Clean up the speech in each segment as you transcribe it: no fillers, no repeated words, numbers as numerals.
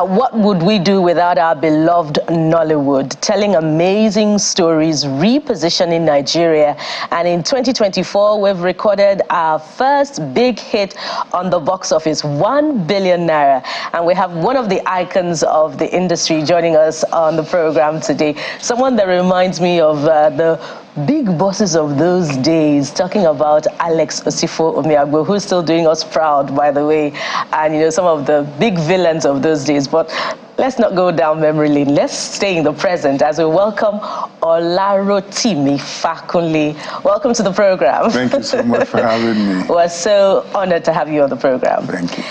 Now, what would we do without our beloved Nollywood, telling amazing stories, repositioning Nigeria? And in 2024, we've recorded our first big hit on the box office, 1 billion naira. And we have one of the icons of the industry joining us on the program today. Someone that reminds me of the big bosses of those days, talking about Alex Osifo-Omeagbo, who's still doing us proud, by the way, and, you know, some of the big villains of those days. But let's not go down memory lane. Let's stay in the present as we welcome Olarotimi Fakunle. Welcome to the program. Thank you so much for having me. We're so honored to have you on the program. Thank you.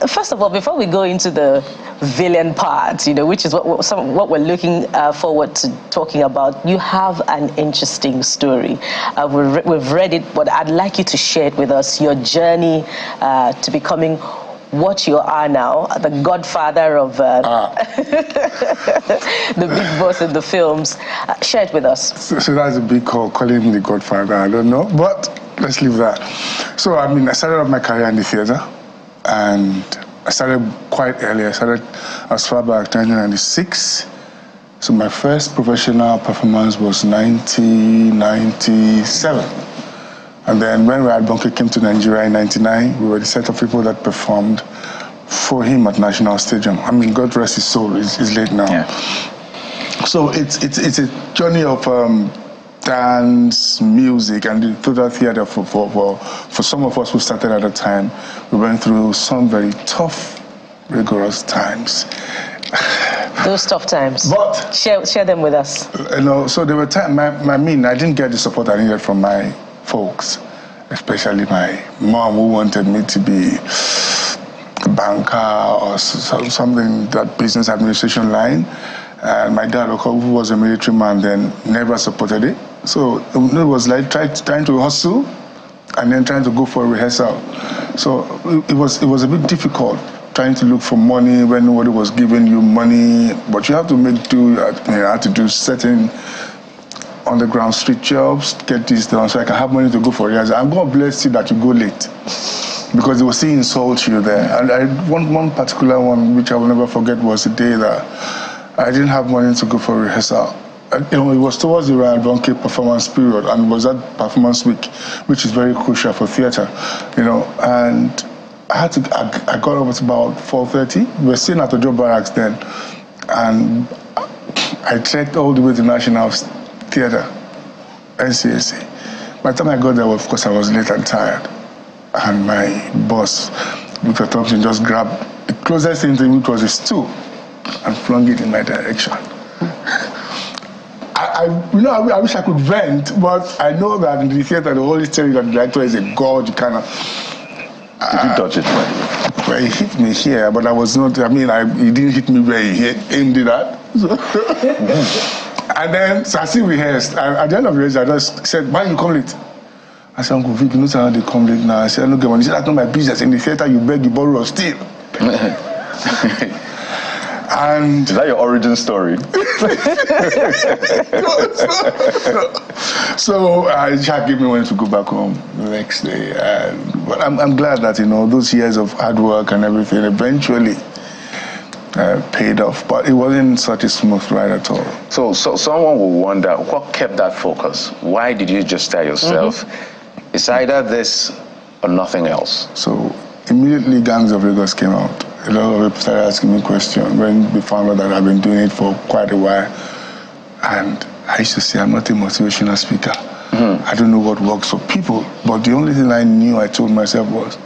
First of all, before we go into the villain part, you know, which is what we're looking forward to talking about, you have an interesting story. We've read it, but I'd like you to share it with us, your journey to becoming what you are now, the godfather of the big boss in the films. Share it with us. So that's a big call, calling him the godfather. I don't know, but let's leave that. So, I mean, I started off my career in the theater, and I started quite early. I started as far back 1996. So my first professional performance was 1997. And then when Olarotimi came to Nigeria in 1999, we were the set of people that performed for him at National Stadium. I mean, God rest his soul, he's late now. Yeah. So it's a journey of dance, music, and the total theater for some of us who started at the time. We went through some very tough, rigorous times. Those tough times. But share them with us. You know, so there were times. I mean, I didn't get the support I needed from my folks, especially my mom, who wanted me to be a banker or something, that business administration line. And my dad, who was a military man then, never supported it. So it was like trying to hustle and then trying to go for a rehearsal. So it was a bit difficult trying to look for money when nobody was giving you money. But you have to make do. You have to do certain underground street jobs, get this done so I can have money to go for rehearsal. I'm going to bless you that you go late, because they will still insult you there. And one particular one, which I will never forget, was the day that I didn't have money to go for rehearsal. You know, it was towards the Olarotimi performance period, and it was that performance week, which is very crucial for theater, you know. And I got up at about 4:30. We were staying at Ojo Barracks then, and I trekked all the way to National Theater, NCSC. By the time I got there, of course, I was late and tired. And my boss, Dr. Thompson, just grabbed the closest thing to him, which was a stool, and flung it in my direction. I wish I could vent, but I know that in the theater, the Holy Spirit that the director is a God. You kind of. Did you touch it? Well, he hit me here, but I was not. I mean, he didn't hit me where he aimed it at. So. And then, so I still rehearsed. And at the end of the rehearsal, I just said, "Why you come late?" I said, "Uncle Vic, you know how they come late now." I said, "No, get money." He said, "That's not my business. In the theater, you beg, you borrow, or steal." And is that your origin story? So Jack gave me money to go back home the next day. But I'm glad that, you know, those years of hard work and everything eventually paid off. But it wasn't such a smooth ride at all. So someone will wonder, what kept that focus? Why did you just tell yourself, it's either this or nothing else? So immediately Gangs of Lagos came out. A lot of people started asking me questions when they found out that I've been doing it for quite a while. And I used to say, I'm not a motivational speaker. I don't know what works for people. But the only thing I knew, I told myself was,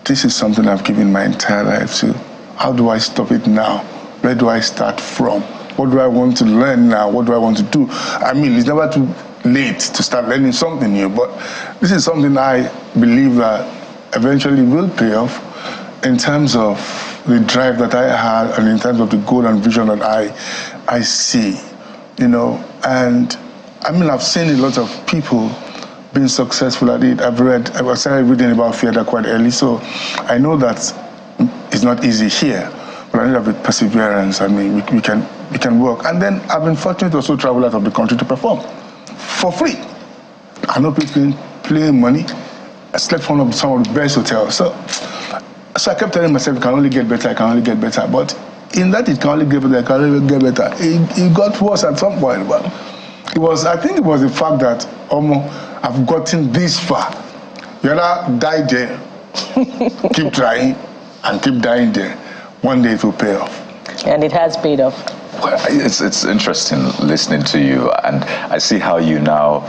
this is something I've given my entire life to. How do I stop it now? Where do I start from? What do I want to learn now? What do I want to do? I mean, it's never too late to start learning something new, but this is something I believe that eventually will pay off in terms of the drive that I had and in terms of the goal and vision that I see, you know. And I mean, I've seen a lot of people being successful at it. I started reading about theater quite early, so I know that it's not easy here, but I need to have perseverance. I mean, we can work. And then I've been fortunate to also travel out of the country to perform for free. I know people paying money. I slept in some of the best hotels. So So I kept telling myself, it can only get better, I can only get better. But in that it can only get better, I can only get better, it got worse at some point. But I think it was the fact that I've gotten this far. You either die there, keep trying, and keep dying there. One day it will pay off. And it has paid off. Well, it's interesting listening to you, and I see how you now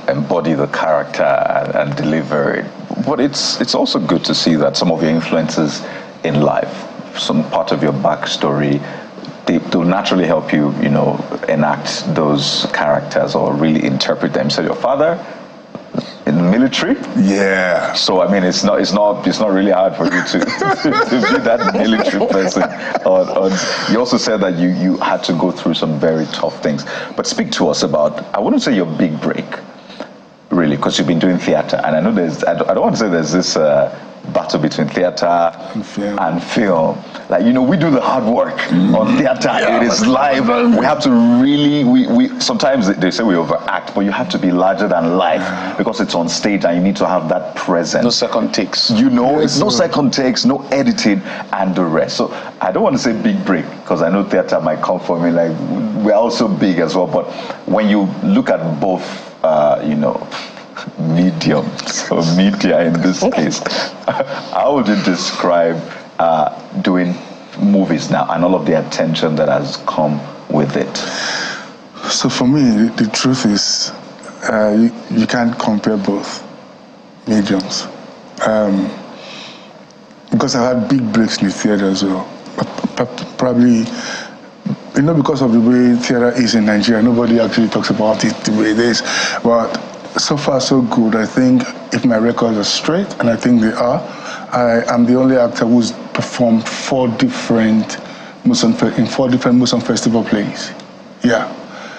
embody the character and deliver it. But it's also good to see that some of your influences in life, some part of your backstory, they'll naturally help you, enact those characters or really interpret them. So your father in the military? Yeah. So I mean, it's not really hard for you to be that military person. You also said that you had to go through some very tough things. But speak to us about, I wouldn't say your big break, really, because you've been doing theater, and I know I don't want to say there's this battle between theater and film. Like, we do the hard work on theater. Yeah, it is live. We have to really, we sometimes they say we overact, but you have to be larger than life because it's on stage and you need to have that presence. No second takes. It's no second takes, no editing, and the rest. So I don't want to say big break because I know theater might come for me. Like, we're also big as well. But when you look at both, mediums or media in this case, how would you describe doing movies now and all of the attention that has come with it? So for me, the truth is you can't compare both mediums, because I've had big breaks in the theater as well. Probably, because of the way theater is in Nigeria, nobody actually talks about it the way it is. But so far, so good. I think if my records are straight, and I think they are, I am the only actor who's performed in 4 different Muslim festival plays. Yeah.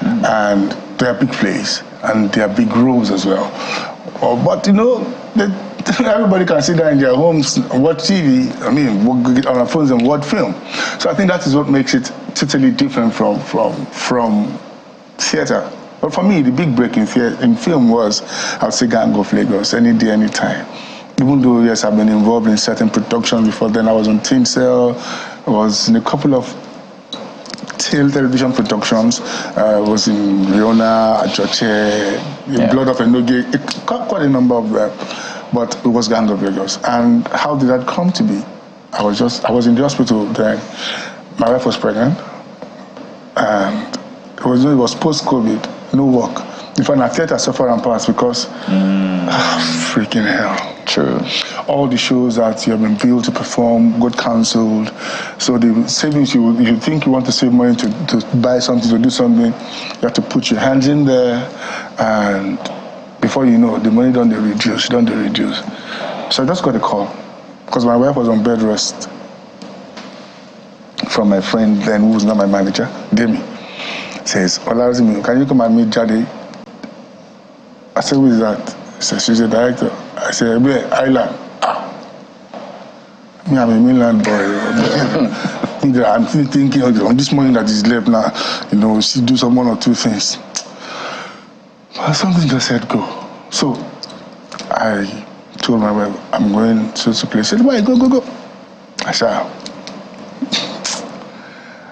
And they are big plays, and they are big roles as well. But everybody can sit there in their homes, watch TV, on our phones and watch film. So I think that is what makes it totally different from theater. But for me, the big break in film was, I would say, Gang of Lagos, any day, any time. Even though, yes, I've been involved in certain productions before then. I was on Teen Cell, I was in a couple of television productions. I was in Riona, Ajoche, Blood of Enoge, quite a number of them. But it was Gang of Lagos. And how did that come to be? I was in the hospital then. My wife was pregnant, and it was post-COVID. No work. In fact, our theater suffered and passed because freaking hell. True. All the shows that you have been billed to perform got cancelled. So the savings you think you want to save money to buy something, to do something, you have to put your hands in there, and before you know, the money don't reduce. So I just got a call because my wife was on bed rest from my friend then, who was not my manager, Demi. Says, Olarotimi, can you come and meet Jade? I said, who is that? He says, she's a director. I said, where? Island. Me, I'm a mainland boy. I'm still thinking, on this morning that is left now, she do some 1 or 2 things. But something just said go. So I told my wife, I'm going to the place. She said, why? Go. I said,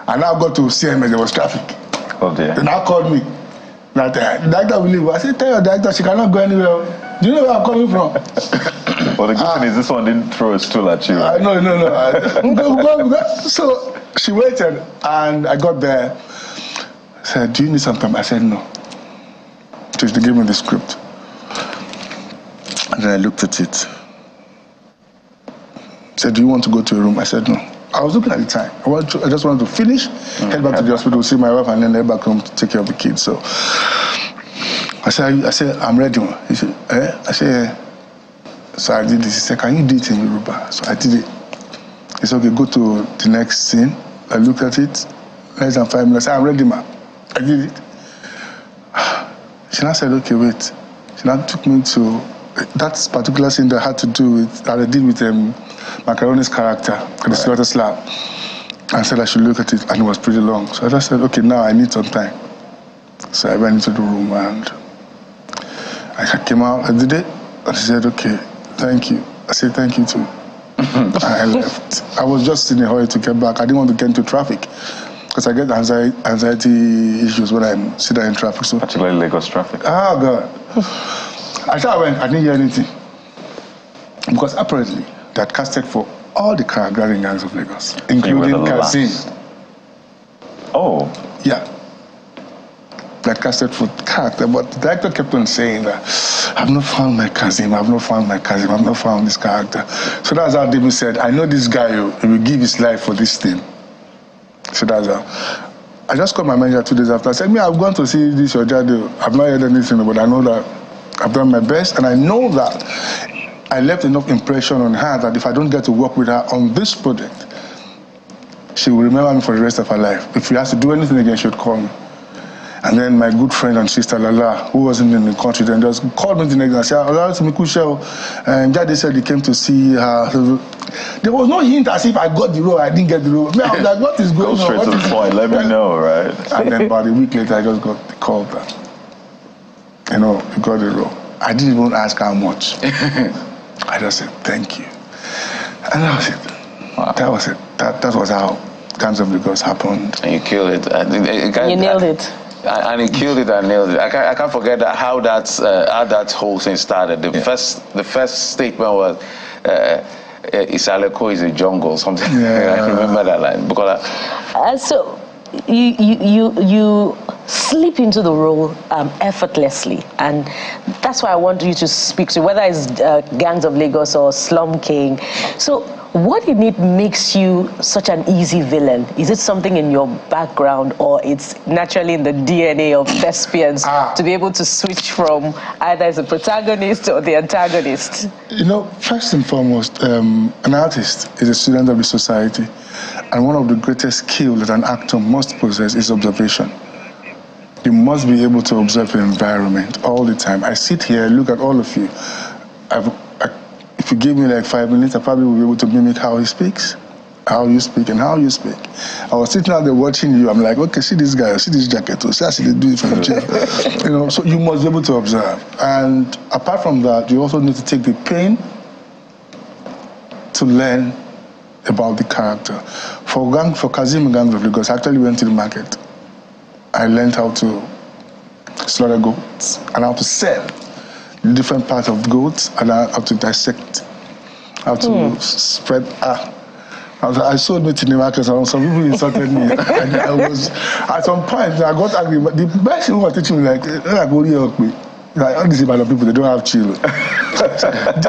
I now got to CMS, there was traffic. Oh dear. They now called me. That the director will leave. I said, tell your director she cannot go anywhere. Do you know where I'm coming from? Well, the good thing is this one didn't throw a stool at you. No. Go. So she waited, and I got there. I said, do you need some time? I said, no. So she gave me the script. And then I looked at it. She said, do you want to go to a room? I said, no. I was looking at the time. I just wanted to finish, head back to the hospital, see my wife, and then head back home to take care of the kids. So I said, I'm ready. He said, I said, so I did this. He said, can you do it in Yoruba? So I did it. He said, okay, go to the next scene. I looked at it, less than 5 minutes. I said, I'm ready, ma. I did it. She now said, okay, wait. She now took me to that particular scene that I had to do with, that I did with Macaroni's character, the slaughter slab. I said I should look at it, and it was pretty long. So I just said, okay, now I need some time. So I went into the room, and I came out, I did it, and she said, okay, thank you. I said, thank you too. And I left. I was just in a hurry to get back. I didn't want to get into traffic because I get anxiety issues when I sit there in traffic. So, particularly Lagos traffic. Oh, God. I went, I didn't hear anything. Because apparently, they had casted for all the car-grabbing gangs of Lagos, including Kazim. Oh. Yeah. That casted for character, but the director kept on saying that, I've not found my Kazim, I've not found my Kazim, I've not found this character. So that's how David said, I know this guy, he will give his life for this thing. So that's how. I just called my manager 2 days after. I said, I've gone to see this Ojado. I've not heard anything, but I know that I've done my best, and I know that I left enough impression on her that if I don't get to work with her on this project, she will remember me for the rest of her life. If she has to do anything again, she would call me. And then my good friend and sister Lala, who wasn't in the country, then just called me the next day and said, Olarotimi Kushel. And Daddy said he came to see her. There was no hint as if I got the role, I didn't get the role. I was like, what is going on? Go straight to the point, let me know, right? And then about a week later, I just got the call that, you got the role. I didn't even ask how much. I just said, thank you. And that was it. Wow. That was it. That was how Gangs of Lagos happened. And you killed it. You nailed it. And he killed it and nailed it. I can't forget how that whole thing started. The first statement was, Isaleko is a jungle, something. Yeah. I remember that line. Because so you slip into the role effortlessly, and that's why I want you to speak to, whether it's Gangs of Lagos or Slum King. So what in it makes you such an easy villain? Is it something in your background, or it's naturally in the DNA of thespians to be able to switch from either as a protagonist or the antagonist? First and foremost, an artist is a student of the society, and one of the greatest skills that an actor must possess is observation. You must be able to observe the environment all the time. I sit here, look at all of you. If you give me like 5 minutes, I probably will be able to mimic how he speaks, how you speak, and how you speak. I was sitting out there watching you. I'm like, okay, see this guy, see this jacket, see how they do it from the chair. So you must be able to observe. And apart from that, you also need to take the pain to learn about the character. For Kazim and Gangs of Lagos, I actually went to the market. I learned how to slaughter goats and how to sell different parts of goats, and how to dissect, how to spread. I sold meat in the market, and some people insulted me. And I was, at some point, I got angry. But the best thing was teaching me, like all these people, they don't have chill.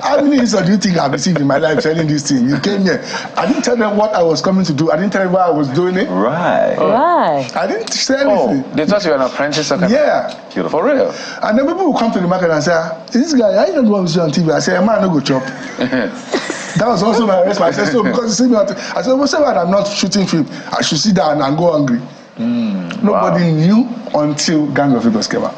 How many insults do you think I've received in my life selling this thing? You came here. I didn't tell them what I was coming to do. I didn't tell them why I was doing it. Right. Right. I didn't say anything. They thought you were an apprentice? Yeah. Beautiful. For real. And then people will come to the market and say, this guy, I don't want to see on TV. I say, man, no go chop. That was also my response. I said, so because you see me, I said, what's about I'm not shooting film? I should sit down and go hungry. Nobody knew until Gang of Lagos came out.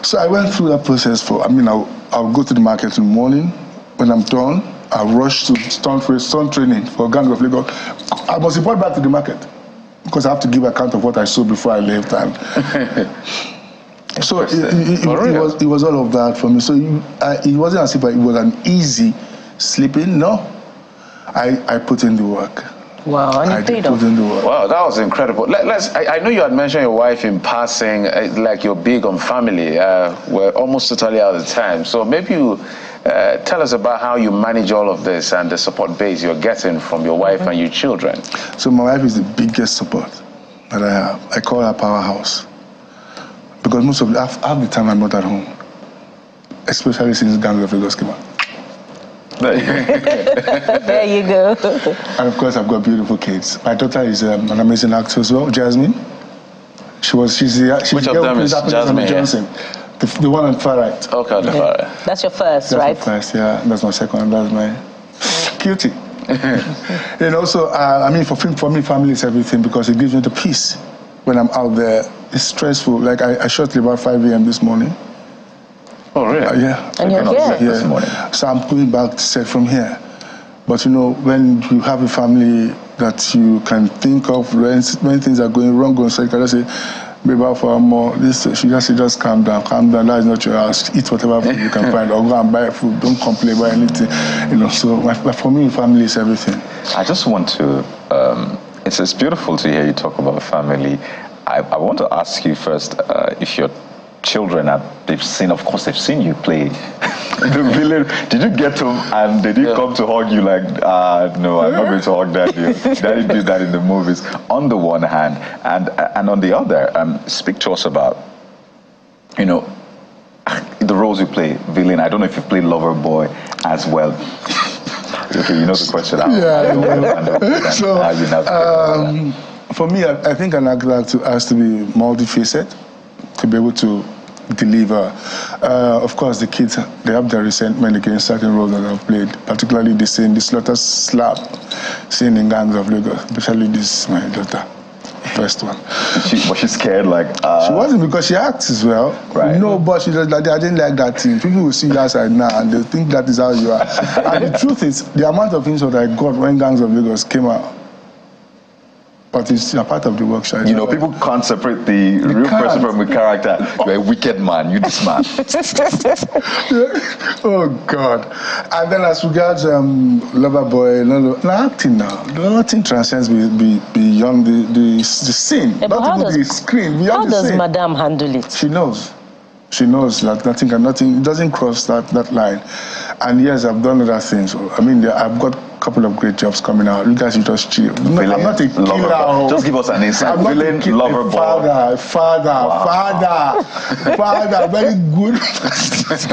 So I went through that process I'll go to the market in the morning. When I'm done, I'll rush to stunt training for Gang of Lagos. I must report back to the market because I have to give account of what I saw before I left. So it was all of that for me. So it wasn't as if it was an easy sleeping. No, I put in the work. Wow, and you paid off. Wow, that was incredible. I know you had mentioned your wife in passing, like you're big on family. We're almost totally out of time. So maybe you tell us about how you manage all of this and the support base you're getting from your wife and your children. So my wife is the biggest support that I have. I call her powerhouse. Because most of half the time I'm not at home. Especially since Gangs of Lagos came out. There you go. And of course, I've got beautiful kids. My daughter is an amazing actor as well, Jasmine. She's Which of them is Jasmine? Johnson, the one on the far right. Okay, the far right. That's your first, right? That's my first, yeah. That's my second. That's my cutie. So for me, family is everything because it gives me the peace when I'm out there. It's stressful. Like I shot till about 5 a.m. this morning. Oh, really? Yeah. And you're here. This morning. So I'm going back to set from here. But when you have a family that you can think of when things are going wrong, so you can just say, Baby, for more, this she just said, just calm down. That is not your house. Eat whatever food you can find, or go and buy food. Don't complain about anything, you know. So for me, family is everything. I just want to. It's beautiful to hear you talk about family. I want to ask you first if your children they've seen you play the villain. Did you get to and did he come to hug you like, no, I'm not going to hug daddy. Daddy did that in the movies, on the one hand, and on the other, speak to us about, you know, the roles you play, villain. I don't know if you played lover boy as well. Okay, you know the question. For me, I think an actor has to be multifaceted to be able to deliver. Of course, the kids, they have their resentment against certain roles that I've played, particularly the scene, the slaughter slap scene in Gangs of Lagos, especially this, my daughter, first one. Was she scared? Like she wasn't, because she acts as well. Right. No, but she just like, I didn't like that thing. People will see you outside now and they think that is how you are. And the truth is, the amount of insult I got when Gangs of Lagos came out, but it's a part of the workshop. You know, people can't separate the real person from the character. You're a wicked man, you this man. Oh, God. And then as regards Loverboy, acting now, nothing transcends beyond the scene, yeah, not even the screen, beyond how the does scene. Madame handle it? She knows. She knows that nothing doesn't cross that line. And yes, I've done other things. I mean, I've got a couple of great jobs coming out. You guys should just chill. I'm not a killer. Just give us an insight. Villain, lover boy. Father, very good.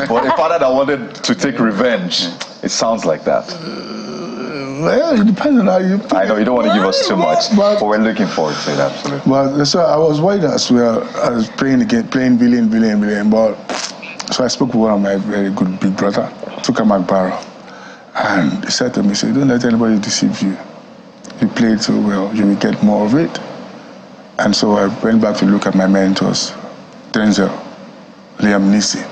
But a father that wanted to take revenge. It sounds like that. Well, it depends on how you play. I know you don't want to give us too much, but we're looking forward to it, absolutely. But so I was worried as well. I was playing villain. But so I spoke with one of my very good big brother, Tuka McBarrow, and he said to me, don't let anybody deceive you. You played so well, you will get more of it. And so I went back to look at my mentors, Denzel, Liam Neeson.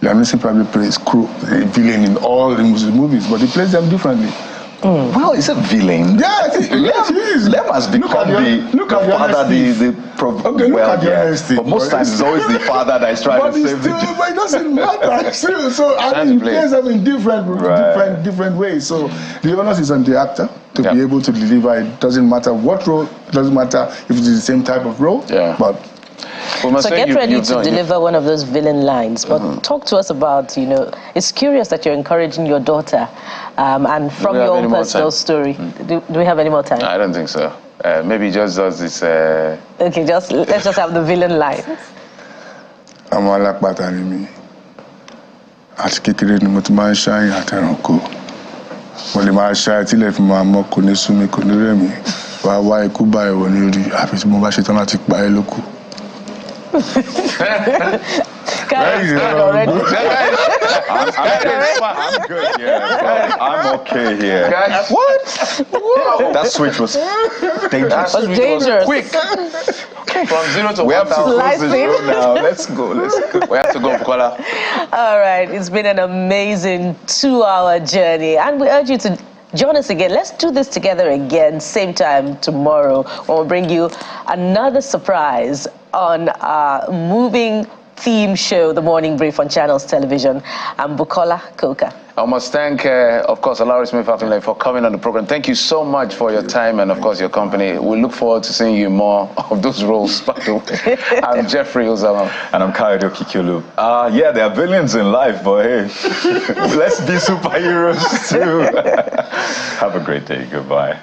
Liam Neeson probably plays a villain in all the movies, but he plays them differently. Well, it's a villain. Yeah, Lem has become the father, but most times it's always the father that is trying to save the kid. But it doesn't matter. So I mean, he plays them in different ways. So the onus is on the actor to be able to deliver. It doesn't matter what role. It doesn't matter if it's the same type of role. Yeah. But so get ready to deliver one of those villain lines. But talk to us about, you know, it's curious that you're encouraging your daughter, and from your own personal story. Do we have any more time? I don't think so. Maybe just does this. Okay, let's just have the villain line. I'm alápatà ni mí. Àti kékeré ni mo ti máa ń ṣáyìn àtẹ̀ránkò. Mo lè máa ṣáyìn tí ilẹ̀ fi máa mọ́, kò ní sú mi, kò ní rẹ̀ mí. Wàá wá ikú báyìí wọ̀ ní orí, àfi tí mo bá ṣetán láti pa ẹ́ lókù. I'm good here. I'm okay here. What? Whoa. That switch was dangerous. It was dangerous. Quick. Okay. From 0 to 1,000. We have to close this show now. Let's go. We have to go, Bukola. All right. It's been an amazing 2-hour journey, and we urge you to join us again. Let's do this together again, same time tomorrow, when we'll bring you another surprise on our moving theme show, The Morning Brief on Channels Television. I'm Bukola Koka. I must thank, of course, Olarotimi Fakunle for coming on the program. Thank you so much for your time and, of course, your company. We look forward to seeing you more of those roles, by the way. I'm Jeffrey Ozama. And I'm Kayode Kikulu. Yeah, there are villains in life, but hey, let's be superheroes too. Have a great day. Goodbye.